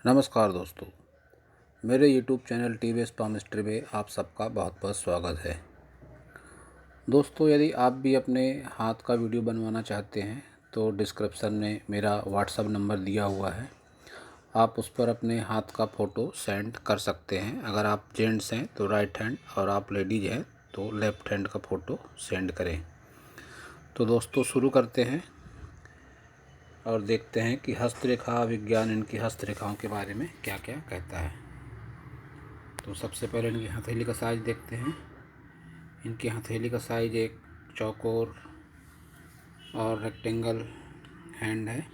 नमस्कार दोस्तों, मेरे YouTube चैनल टीवीएस पामिस्ट्री में आप सबका बहुत बहुत स्वागत है। दोस्तों, यदि आप भी अपने हाथ का वीडियो बनवाना चाहते हैं तो डिस्क्रिप्शन में मेरा व्हाट्सएप नंबर दिया हुआ है। आप उस पर अपने हाथ का फ़ोटो सेंड कर सकते हैं। अगर आप जेंट्स हैं तो राइट हैंड और आप लेडीज़ हैं तो लेफ़्ट हैंड का फ़ोटो सेंड करें। तो दोस्तों, शुरू करते हैं और देखते हैं कि हस्तरेखा विज्ञान इनकी हस्तरेखाओं के बारे में क्या क्या कहता है। तो सबसे पहले इनकी हथेली का साइज़ देखते हैं। इनकी हथेली का साइज़ एक चौकोर और रेक्टेंगल हैंड है।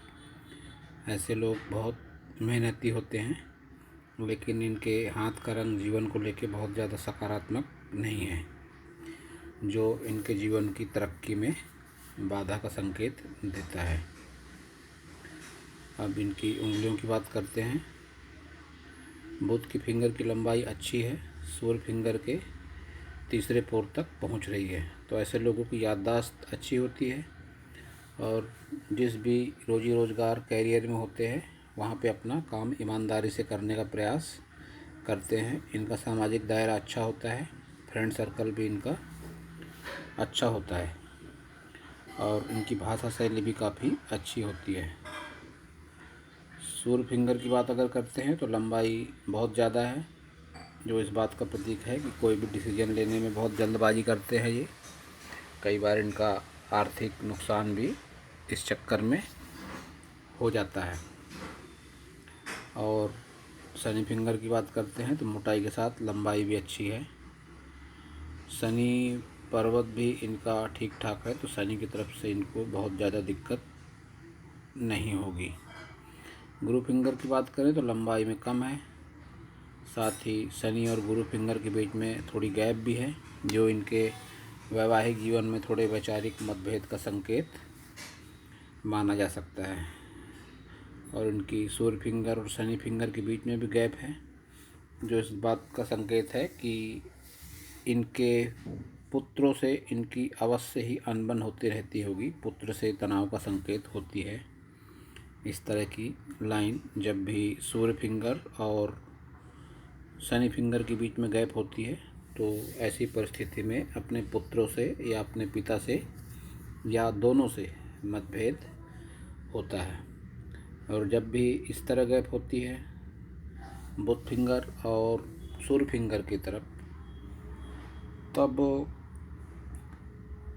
ऐसे लोग बहुत मेहनती होते हैं, लेकिन इनके हाथ का रंग जीवन को लेके बहुत ज़्यादा सकारात्मक नहीं है, जो इनके जीवन की तरक्की में बाधा का संकेत देता है। अब इनकी उंगलियों की बात करते हैं। बुध की फिंगर की लंबाई अच्छी है, सूर्य फिंगर के तीसरे पोर तक पहुंच रही है। तो ऐसे लोगों की याददाश्त अच्छी होती है और जिस भी रोजी रोज़गार कैरियर में होते हैं वहाँ पे अपना काम ईमानदारी से करने का प्रयास करते हैं। इनका सामाजिक दायरा अच्छा होता है, फ्रेंड सर्कल भी इनका अच्छा होता है और इनकी भाषा शैली भी काफ़ी अच्छी होती है। सूर्य फिंगर की बात अगर करते हैं तो लंबाई बहुत ज़्यादा है, जो इस बात का प्रतीक है कि कोई भी डिसीजन लेने में बहुत जल्दबाजी करते हैं ये। कई बार इनका आर्थिक नुकसान भी इस चक्कर में हो जाता है। और शनि फिंगर की बात करते हैं तो मोटाई के साथ लंबाई भी अच्छी है। शनि पर्वत भी इनका ठीक ठाक है, तो शनि की तरफ से इनको बहुत ज़्यादा दिक्कत नहीं होगी। गुरु फिंगर की बात करें तो लंबाई में कम है, साथ ही शनि और गुरु फिंगर के बीच में थोड़ी गैप भी है, जो इनके वैवाहिक जीवन में थोड़े वैचारिक मतभेद का संकेत माना जा सकता है। और इनकी सूर्य फिंगर और शनि फिंगर के बीच में भी गैप है, जो इस बात का संकेत है कि इनके पुत्रों से इनकी अवश्य ही अनबन होती रहती होगी। पुत्र से तनाव का संकेत होती है। इस तरह की लाइन जब भी सूर्य फिंगर और शनि फिंगर के बीच में गैप होती है तो ऐसी परिस्थिति में अपने पुत्रों से या अपने पिता से या दोनों से मतभेद होता है। और जब भी इस तरह गैप होती है बुध फिंगर और सूर्य फिंगर की तरफ, तब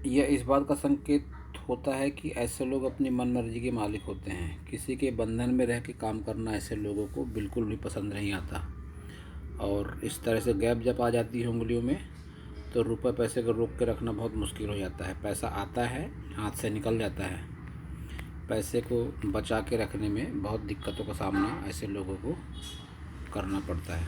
यह इस बात का संकेत होता है कि ऐसे लोग अपनी मनमर्जी के मालिक होते हैं। किसी के बंधन में रह के काम करना ऐसे लोगों को बिल्कुल भी पसंद नहीं आता। और इस तरह से गैप जब आ जाती है उंगलियों में तो रुपए पैसे को रोक के रखना बहुत मुश्किल हो जाता है। पैसा आता है, हाथ से निकल जाता है। पैसे को बचा के रखने में बहुत दिक्कतों का सामना ऐसे लोगों को करना पड़ता है।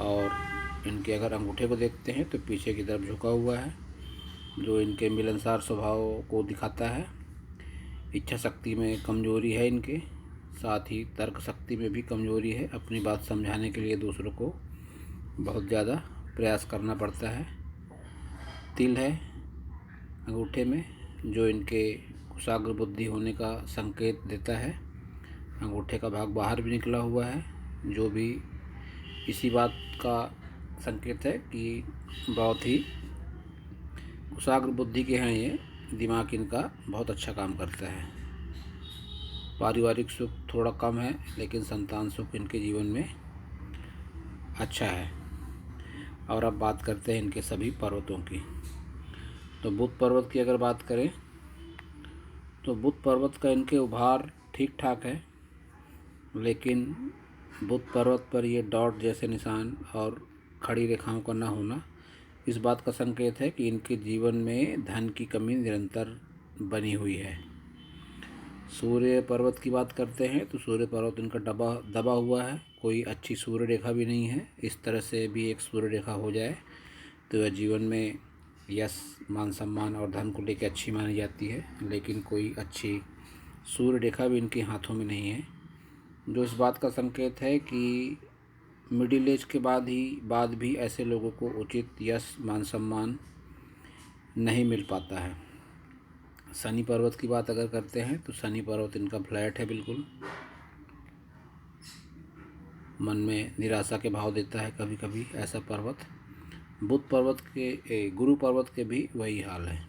और इनके अगर अंगूठे को देखते हैं तो पीछे की तरफ झुका हुआ है, जो इनके मिलनसार स्वभाव को दिखाता है। इच्छा शक्ति में कमजोरी है इनके, साथ ही तर्क शक्ति में भी कमजोरी है। अपनी बात समझाने के लिए दूसरों को बहुत ज़्यादा प्रयास करना पड़ता है। तिल है अंगूठे में, जो इनके कुशाग्र बुद्धि होने का संकेत देता है। अंगूठे का भाग बाहर भी निकला हुआ है, जो भी इसी बात का संकेत है कि बहुत ही कुशाग्र बुद्धि के हैं ये। दिमाग इनका बहुत अच्छा काम करता है। पारिवारिक सुख थोड़ा कम है, लेकिन संतान सुख इनके जीवन में अच्छा है। और अब बात करते हैं इनके सभी पर्वतों की। तो बुध पर्वत की अगर बात करें तो बुध पर्वत का इनके उभार ठीक ठाक है, लेकिन बुध पर्वत पर ये डॉट जैसे निशान और खड़ी रेखाओं का न होना इस बात का संकेत है कि इनके जीवन में धन की कमी निरंतर बनी हुई है। सूर्य पर्वत की बात करते हैं तो सूर्य पर्वत इनका दबा हुआ है, कोई अच्छी सूर्य रेखा भी नहीं है। इस तरह से भी एक सूर्य रेखा हो जाए तो यह जीवन में यश, मान सम्मान और धन को लेकर अच्छी मानी जाती है, लेकिन कोई अच्छी सूर्य रेखा भी इनके हाथों में नहीं है, जो इस बात का संकेत है कि मिडिल एज के बाद भी ऐसे लोगों को उचित यश, मान सम्मान नहीं मिल पाता है। शनि पर्वत की बात अगर करते हैं तो शनि पर्वत इनका फ्लैट है बिल्कुल, मन में निराशा के भाव देता है कभी कभी ऐसा पर्वत। बुध पर्वत के गुरु पर्वत के भी वही हाल है।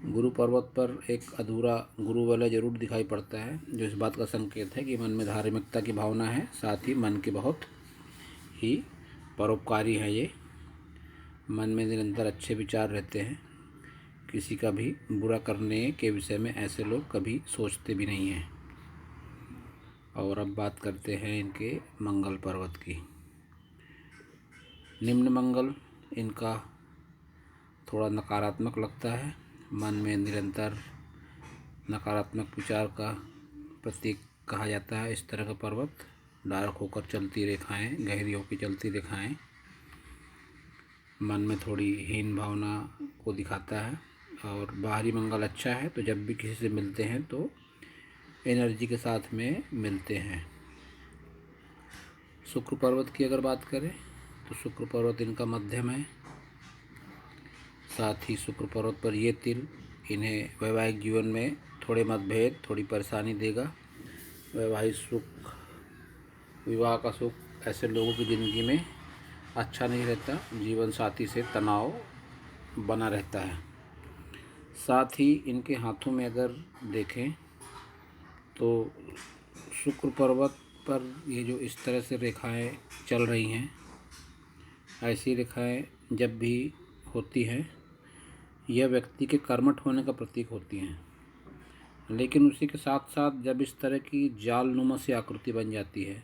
गुरु पर्वत पर एक अधूरा गुरु वाला जरूर दिखाई पड़ता है, जो इस बात का संकेत है कि मन में धार्मिकता की भावना है, साथ ही मन के बहुत ही परोपकारी है ये। मन में निरंतर अच्छे विचार रहते हैं, किसी का भी बुरा करने के विषय में ऐसे लोग कभी सोचते भी नहीं हैं। और अब बात करते हैं इनके मंगल पर्वत की। निम्न मंगल इनका थोड़ा नकारात्मक लगता है, मन में निरंतर नकारात्मक विचार का प्रतीक कहा जाता है इस तरह का पर्वत। डार्क होकर चलती रेखाएं, गहरी होकर चलती रेखाएं मन में थोड़ी हीन भावना को दिखाता है। और बाहरी मंगल अच्छा है, तो जब भी किसी से मिलते हैं तो एनर्जी के साथ में मिलते हैं। शुक्र पर्वत की अगर बात करें तो शुक्र पर्वत इनका मध्यम है, साथ ही शुक्र पर्वत पर ये तिल इन्हें वैवाहिक जीवन में थोड़े मतभेद, थोड़ी परेशानी देगा। वैवाहिक सुख, विवाह का सुख ऐसे लोगों की ज़िंदगी में अच्छा नहीं रहता, जीवन साथी से तनाव बना रहता है। साथ ही इनके हाथों में अगर देखें तो शुक्र पर्वत पर ये जो इस तरह से रेखाएं चल रही हैं, ऐसी रेखाएं जब भी होती हैं यह व्यक्ति के कर्मठ होने का प्रतीक होती हैं। लेकिन उसी के साथ साथ जब इस तरह की जालनुमा सी आकृति बन जाती है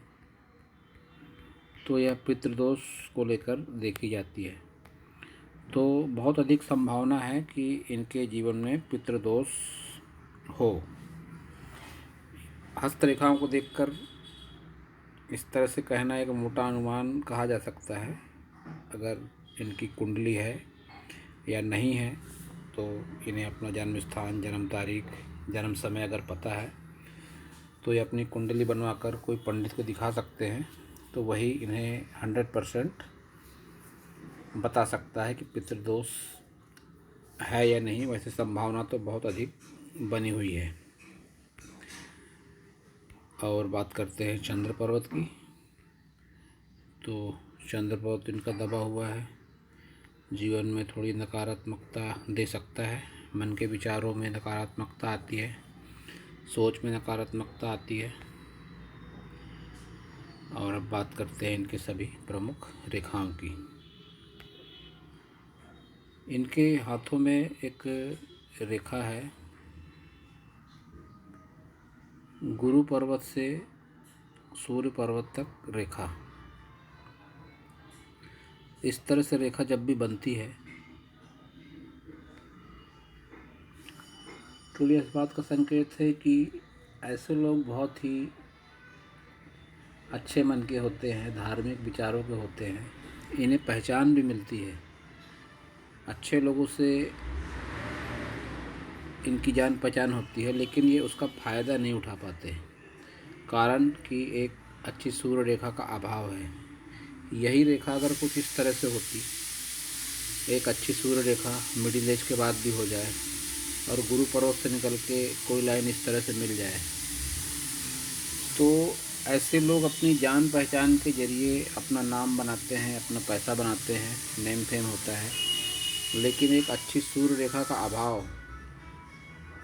तो यह पितृदोष को लेकर देखी जाती है। तो बहुत अधिक संभावना है कि इनके जीवन में पितृदोष हो। हस्तरेखाओं को देखकर इस तरह से कहना एक मोटा अनुमान कहा जा सकता है। अगर इनकी कुंडली है या नहीं है तो इन्हें अपना जन्म स्थान, जन्म तारीख, जन्म समय अगर पता है तो ये अपनी कुंडली बनवाकर कोई पंडित को दिखा सकते हैं, तो वही इन्हें 100% बता सकता है कि पितृदोष है या नहीं। वैसे संभावना तो बहुत अधिक बनी हुई है। और बात करते हैं चंद्र पर्वत की। तो चंद्र पर्वत इनका दबा हुआ है, जीवन में थोड़ी नकारात्मकता दे सकता है। मन के विचारों में नकारात्मकता आती है, सोच में नकारात्मकता आती है। और अब बात करते हैं इनके सभी प्रमुख रेखाओं की। इनके हाथों में एक रेखा है, गुरु पर्वत से सूर्य पर्वत तक रेखा। इस तरह से रेखा जब भी बनती है तो ये इस बात का संकेत है कि ऐसे लोग बहुत ही अच्छे मन के होते हैं, धार्मिक विचारों के होते हैं, इन्हें पहचान भी मिलती है। अच्छे लोगों से इनकी जान पहचान होती है, लेकिन ये उसका फ़ायदा नहीं उठा पाते, कारण कि एक अच्छी सूर्य रेखा का अभाव है। यही रेखा अगर कुछ इस तरह से होती, एक अच्छी सूर्य रेखा मिडिल एज के बाद भी हो जाए और गुरु पर्वत से निकल के कोई लाइन इस तरह से मिल जाए, तो ऐसे लोग अपनी जान पहचान के जरिए अपना नाम बनाते हैं, अपना पैसा बनाते हैं, नेम फेम होता है। लेकिन एक अच्छी सूर्य रेखा का अभाव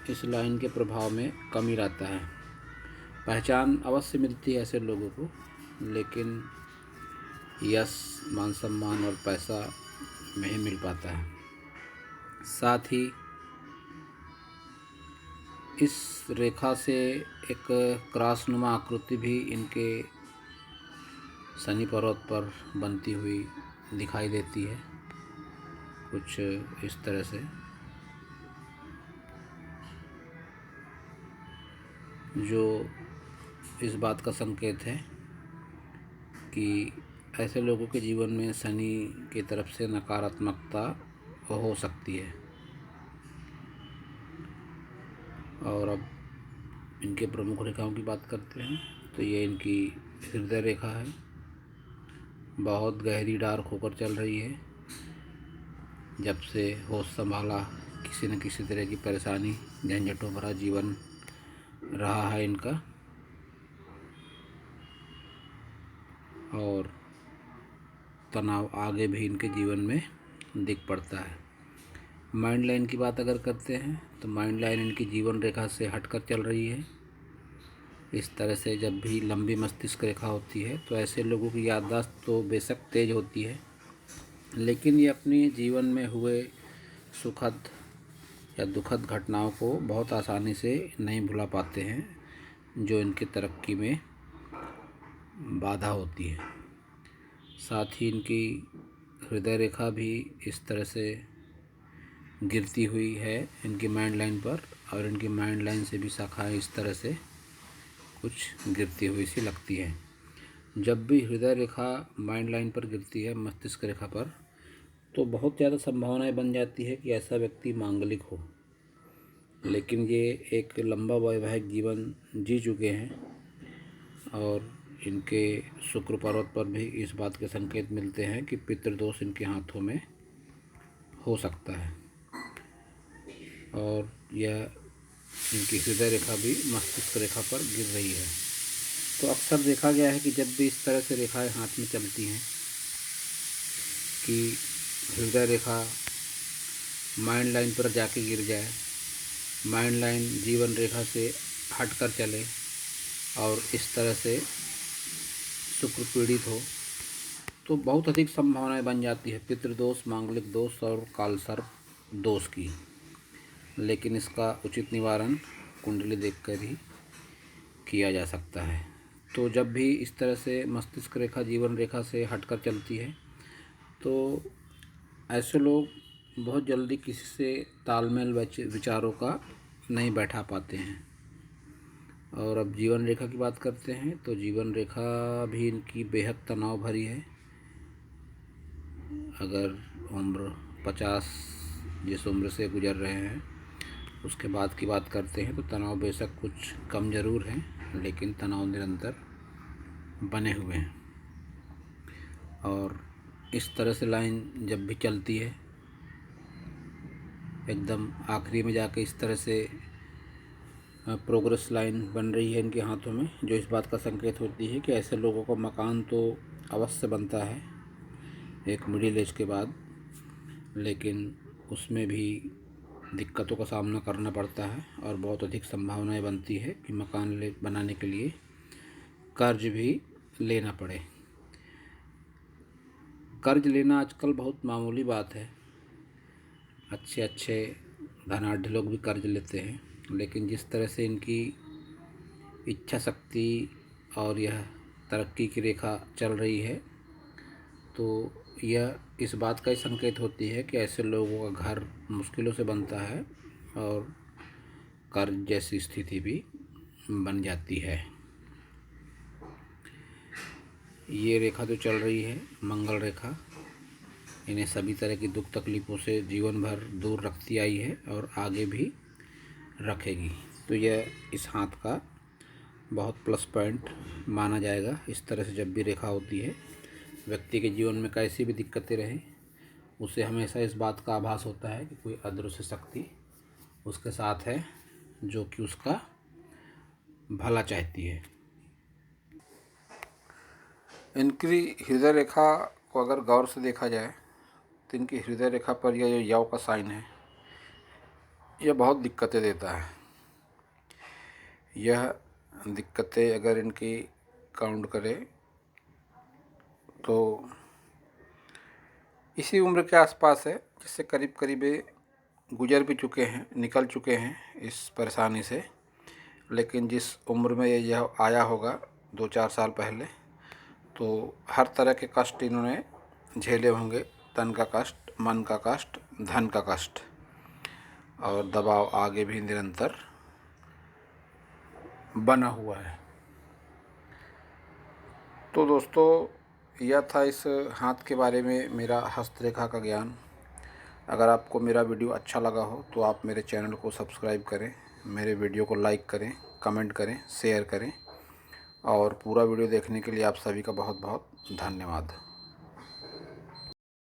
इस लाइन के प्रभाव में कमी रहता है। पहचान अवश्य मिलती है ऐसे लोगों को, लेकिन यश, मान सम्मान और पैसा नहीं मिल पाता है। साथ ही इस रेखा से एक क्रॉसनुमा आकृति भी इनके शनि पर्वत पर बनती हुई दिखाई देती है, कुछ इस तरह से, जो इस बात का संकेत है कि ऐसे लोगों के जीवन में शनि की तरफ से नकारात्मकता हो सकती है। और अब इनके प्रमुख रेखाओं की बात करते हैं तो ये इनकी हृदय रेखा है, बहुत गहरी डार्क होकर चल रही है। जब से होश संभाला किसी न किसी तरह की परेशानी, झंझटों भरा जीवन रहा है इनका। और तनाव आगे भी इनके जीवन में दिख पड़ता है। माइंड लाइन की बात अगर करते हैं तो माइंड लाइन इनकी जीवन रेखा से हटकर चल रही है। इस तरह से जब भी लंबी मस्तिष्क रेखा होती है तो ऐसे लोगों की याददाश्त तो बेशक तेज होती है, लेकिन ये अपने जीवन में हुए सुखद या दुखद घटनाओं को बहुत आसानी से नहीं भुला पाते हैं, जो इनकी तरक्की में बाधा होती है। साथ ही इनकी हृदय रेखा भी इस तरह से गिरती हुई है इनकी माइंड लाइन पर, और इनकी माइंड लाइन से भी शाखाएं इस तरह से कुछ गिरती हुई सी लगती है। जब भी हृदय रेखा माइंड लाइन पर गिरती है मस्तिष्क रेखा पर, तो बहुत ज़्यादा संभावनाएं बन जाती है कि ऐसा व्यक्ति मांगलिक हो, लेकिन ये एक लंबा वैवाहिक जीवन जी चुके हैं और इनके शुक्र पर्वत पर भी इस बात के संकेत मिलते हैं कि पितृदोष इनके हाथों में हो सकता है, और यह इनकी हृदय रेखा भी मस्तिष्क रेखा पर गिर रही है। तो अक्सर देखा गया है कि जब भी इस तरह से रेखाएं हाथ में चलती हैं कि हृदय रेखा माइंड लाइन पर जाके गिर जाए, माइंड लाइन जीवन रेखा से हटकर चले और इस तरह से शुक्र पीड़ित हो, तो बहुत अधिक संभावनाएं बन जाती है पितृदोष, मांगलिक दोष और कालसर्प दोष की। लेकिन इसका उचित निवारण कुंडली देखकर ही किया जा सकता है। तो जब भी इस तरह से मस्तिष्क रेखा जीवन रेखा से हटकर चलती है तो ऐसे लोग बहुत जल्दी किसी से तालमेल विचारों का नहीं बैठा पाते हैं। और अब जीवन रेखा की बात करते हैं तो जीवन रेखा भी इनकी बेहद तनाव भरी है। अगर उम्र 50 जिस उम्र से गुजर रहे हैं उसके बाद की बात करते हैं तो तनाव बेशक कुछ कम ज़रूर है, लेकिन तनाव निरंतर बने हुए हैं। और इस तरह से लाइन जब भी चलती है एकदम आखिरी में जाके इस तरह से प्रोग्रेस लाइन बन रही है इनके हाथों में, जो इस बात का संकेत होती है कि ऐसे लोगों को मकान तो अवश्य बनता है एक मिडिल एज के बाद, लेकिन उसमें भी दिक्कतों का सामना करना पड़ता है और बहुत अधिक संभावनाएं बनती है कि मकान बनाने के लिए कर्ज भी लेना पड़े। कर्ज लेना आजकल बहुत मामूली बात है, अच्छे अच्छे धनाढ़ लोग भी कर्ज लेते हैं, लेकिन जिस तरह से इनकी इच्छा शक्ति और यह तरक्की की रेखा चल रही है तो यह इस बात का ही संकेत होती है कि ऐसे लोगों का घर मुश्किलों से बनता है और कर्ज जैसी स्थिति भी बन जाती है। ये रेखा जो चल रही है मंगल रेखा, इन्हें सभी तरह की दुख तकलीफ़ों से जीवन भर दूर रखती आई है और आगे भी रखेगी। तो यह इस हाथ का बहुत प्लस पॉइंट माना जाएगा। इस तरह से जब भी रेखा होती है व्यक्ति के जीवन में कैसी भी दिक्कतें रहें, उसे हमेशा इस बात का आभास होता है कि कोई अदृश्य शक्ति उसके साथ है जो कि उसका भला चाहती है। इनकी हृदय रेखा को अगर गौर से देखा जाए तो इनकी हृदय रेखा पर यह जो यव का साइन है यह बहुत दिक्कतें देता है। यह दिक्कतें अगर इनकी काउंट करें तो इसी उम्र के आसपास है, जिससे करीब करीब गुजर भी चुके हैं, निकल चुके हैं इस परेशानी से। लेकिन जिस उम्र में यह आया होगा 2-4 साल पहले, तो हर तरह के कष्ट इन्होंने झेले होंगे, तन का कष्ट, मन का कष्ट, धन का कष्ट, और दबाव आगे भी निरंतर बना हुआ है। तो दोस्तों यह था इस हाथ के बारे में मेरा हस्तरेखा का ज्ञान। अगर आपको मेरा वीडियो अच्छा लगा हो तो आप मेरे चैनल को सब्सक्राइब करें, मेरे वीडियो को लाइक करें, कमेंट करें, शेयर करें, और पूरा वीडियो देखने के लिए आप सभी का बहुत बहुत धन्यवाद।